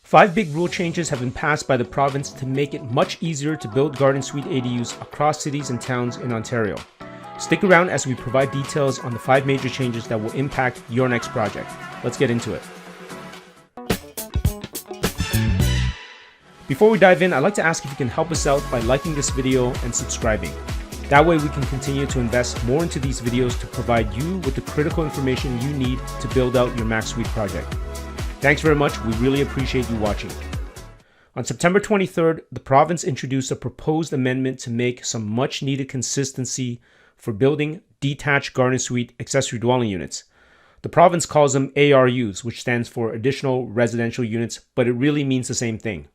5 big rule changes have been passed by the province to make it much easier to build garden suite ADUs across cities and towns in Ontario. Stick around as we provide details on the 5 major changes that will impact your next project. Let's get into it. Before we dive in, I'd like to ask if you can help us out by liking this video and subscribing. That way we can continue to invest more into these videos to provide you with the critical information you need to build out your Max Suite project. Thanks very much. We really appreciate you watching. On September 23rd, the province introduced a proposed amendment to make some much needed consistency for building detached garden suite accessory dwelling units. The province calls them ARUs, which stands for additional residential units, but it really means the same thing.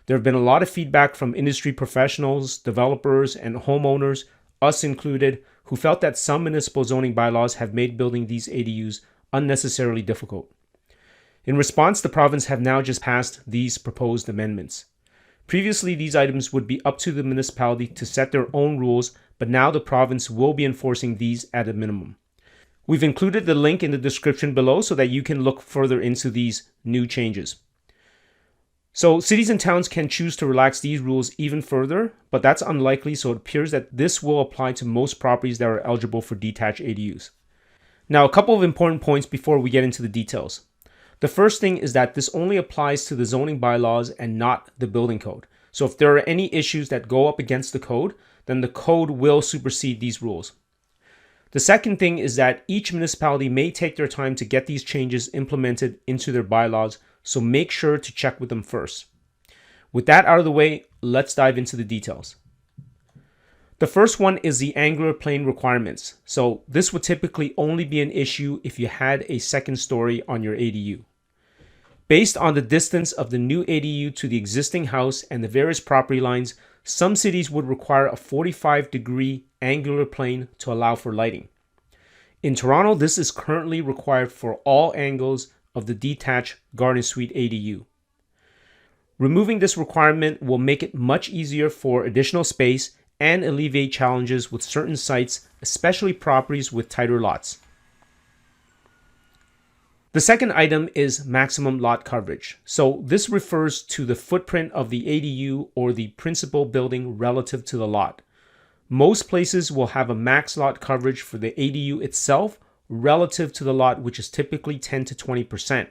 There have been a lot of feedback from industry professionals, developers, and homeowners, us included, who felt that some municipal zoning bylaws have made building these ADUs unnecessarily difficult. In response, the province have now just passed these proposed amendments. Previously, these items would be up to the municipality to set their own rules, but now the province will be enforcing these at a minimum. We've included the link in the description below so that you can look further into these new changes. So cities and towns can choose to relax these rules even further, but that's unlikely, so it appears that this will apply to most properties that are eligible for detached ADUs. Now, a couple of important points before we get into the details. The first thing is that this only applies to the zoning bylaws and not the building code. So if there are any issues that go up against the code, then the code will supersede these rules. The second thing is that each municipality may take their time to get these changes implemented into their bylaws, so make sure to check with them first. With that out of the way, let's dive into the details. The first one is the angular plane requirements. So this would typically only be an issue if you had a second story on your ADU. Based on the distance of the new ADU to the existing house and the various property lines, some cities would require a 45-degree angular plane to allow for lighting. In Toronto, this is currently required for all angles of the detached garden suite ADU. Removing this requirement will make it much easier for additional space and alleviate challenges with certain sites, especially properties with tighter lots. The second item is maximum lot coverage. So this refers to the footprint of the ADU or the principal building relative to the lot. Most places will have a max lot coverage for the ADU itself relative to the lot, which is typically 10 to 20%.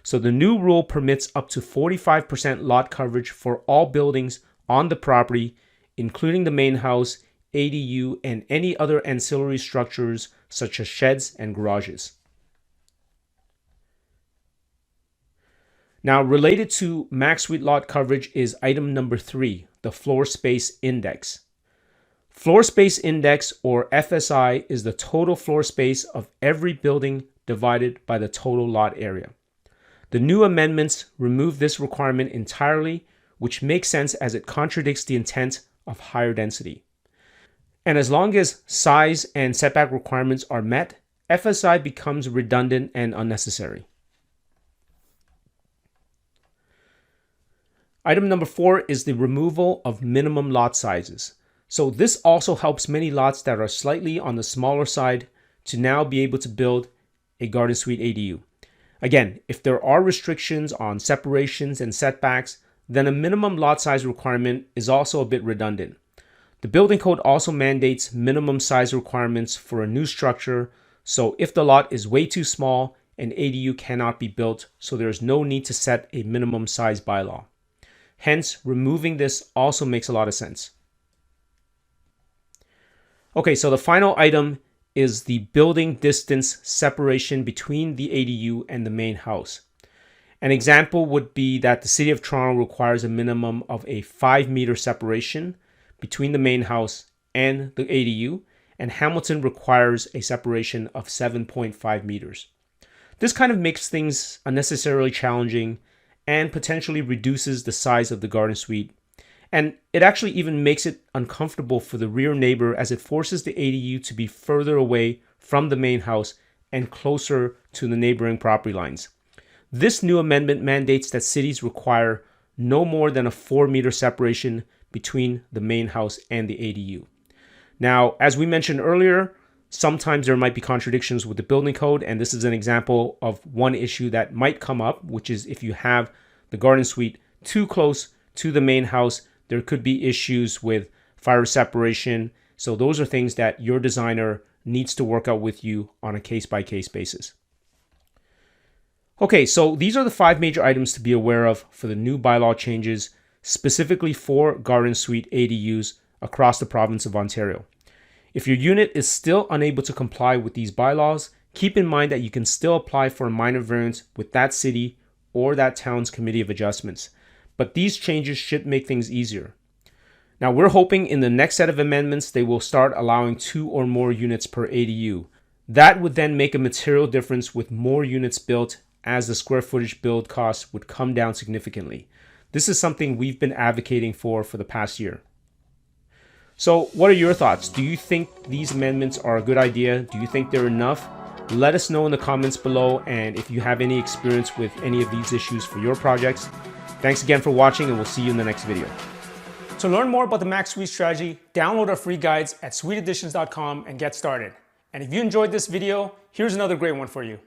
So the new rule permits up to 45% lot coverage for all buildings on the property, including the main house, ADU, and any other ancillary structures such as sheds and garages. Now, related to max suite lot coverage is item number 3, the floor space index. Floor space index, or FSI, is the total floor space of every building divided by the total lot area. The new amendments remove this requirement entirely, which makes sense as it contradicts the intent of higher density. And as long as size and setback requirements are met, FSI becomes redundant and unnecessary. Item number 4 is the removal of minimum lot sizes. So this also helps many lots that are slightly on the smaller side to now be able to build a garden suite ADU. Again, if there are restrictions on separations and setbacks, then a minimum lot size requirement is also a bit redundant. The building code also mandates minimum size requirements for a new structure, so if the lot is way too small, an ADU cannot be built, so there is no need to set a minimum size bylaw. Hence, removing this also makes a lot of sense. Okay, so the final item is the building distance separation between the ADU and the main house. An example would be that the City of Toronto requires a minimum of a 5-meter separation between the main house and the ADU, and Hamilton requires a separation of 7.5 meters. This kind of makes things unnecessarily challenging and potentially reduces the size of the garden suite. And it actually even makes it uncomfortable for the rear neighbor as it forces the ADU to be further away from the main house and closer to the neighboring property lines. This new amendment mandates that cities require no more than a 4-meter separation between the main house and the ADU. Now, as we mentioned earlier, sometimes there might be contradictions with the building code, and this is an example of one issue that might come up, which is if you have the garden suite too close to the main house, there could be issues with fire separation. So those are things that your designer needs to work out with you on a case-by-case basis. Okay, so these are the 5 major items to be aware of for the new bylaw changes, specifically for garden suite ADUs across the province of Ontario. If your unit is still unable to comply with these bylaws, keep in mind that you can still apply for a minor variance with that city or that town's Committee of Adjustments. But these changes should make things easier. Now, we're hoping in the next set of amendments, they will start allowing 2 or more units per ADU. That would then make a material difference with more units built, as the square footage build cost would come down significantly. This is something we've been advocating for the past year. So what are your thoughts? Do you think these amendments are a good idea? Do you think they're enough? Let us know in the comments below, and if you have any experience with any of these issues for your projects. Thanks again for watching, and we'll see you in the next video. To learn more about the Max Suite strategy, download our free guides at suiteadditions.com and get started. And if you enjoyed this video, here's another great one for you.